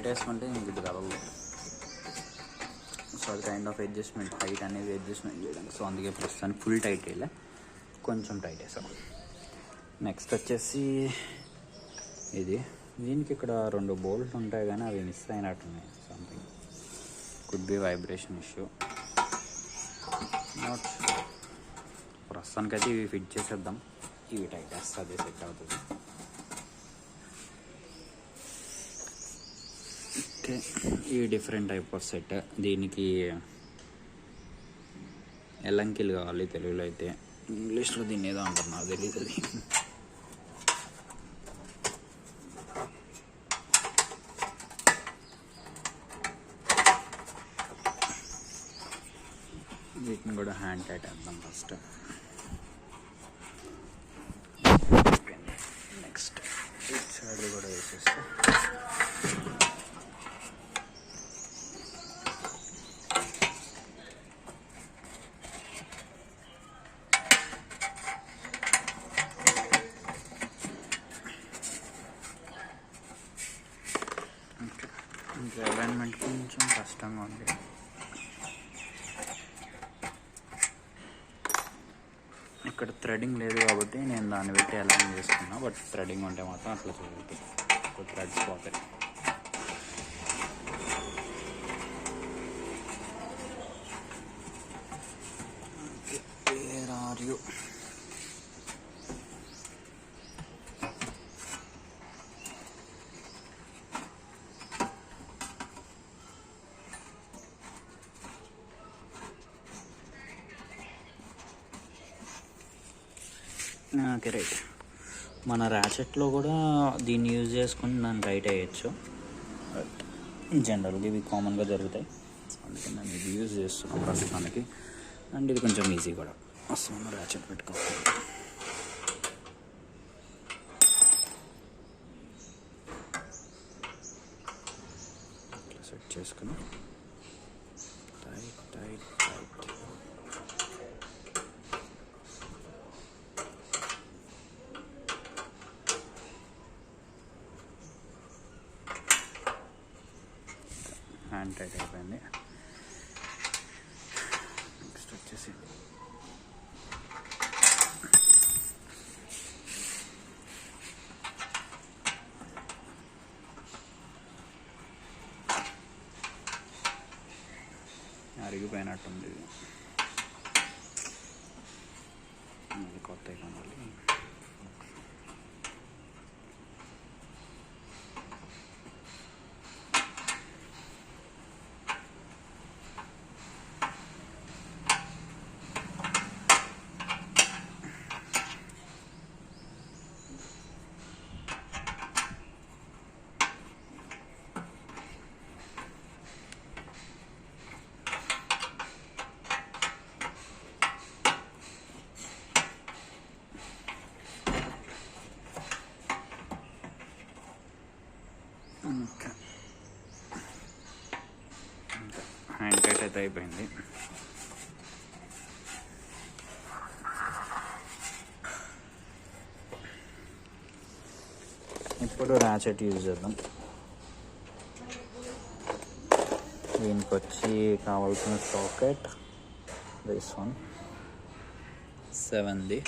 Tight వేసుకుంటే ఇంక ఇది కదలదు. సో అది కైండ్ ఆఫ్ అడ్జస్ట్మెంట్, హైట్ అనేది అడ్జస్ట్మెంట్ చేయడానికి. సో అందుకే ప్రస్తుతానికి ఫుల్ టైట్ వేయలే, కొంచెం టైట్ వేసాం. నెక్స్ట్ వచ్చేసి ఇది, దీనికి ఇక్కడ 2 బోల్ట్ ఉంటాయి కానీ అవి మిస్ అయినట్టున్నాయి. Something could be vibration issue, not sure. ప్రస్తుతానికైతే ఇవి ఫిట్ చేసేద్దాం. ఇవి టైట్ వేస్తే అదే సెట్ అవుతుంది. ఓకే, ఈ డిఫరెంట్ టైప్ ఆఫ్ సెట్. దీనికి ఎల్లంకిలు కావాలి తెలుగులో అయితే, ఇంగ్లీష్లో దీన్ని ఏదో అంటారు, నాకు తెలియదు అది. వీటిని కూడా హ్యాండ్ టైట్ వేద్దాం ఫస్ట్. నెక్స్ట్ ఇటు సైడ్ కూడా వేసేస్తే ఇంకా అలైన్మెంట్ కొంచెం కష్టంగా ఉంది. ఇక్కడ థ్రెడింగ్ లేదు కాబట్టి నేను దాన్ని పెట్టి అలైన్ చేసుకున్నా. బట్ థ్రెడింగ్ ఉంటే మాత్రం అట్లా చేయదు, ఒక థ్రెడ్స్ పోతాయి. Where are you? Okay right. మన ర్యాచెట్లో కూడా దీన్ని యూజ్ చేసుకుని దాన్ని రైట్ అయ్యచ్చు. బట్ జనరల్గా ఇవి కామన్గా జరుగుతాయి, అందుకే నేను ఇది యూజ్ చేస్తున్నాను ప్రస్తుతానికి. అండ్ ఇది కొంచెం ఈజీ కూడా వస్తుంది ర్యాచెట్ పెట్టుకోవాలి. ఇట్లా సెట్ చేసుకుని tight tight tight. Hand tight అయిపోయింది. నెక్స్ట్ వచ్చేసి అరిగిపోయినట్టుంది, ఇది కొత్త కొనాలి. హ్యాండ్ టైట్ అయితే అయిపోయింది. ఇప్పుడు ర్యాచెట్ యూజ్ చేద్దాం. దీనికి వచ్చి కావాల్సిన సాకెట్ దిస్ వన్ 7ది.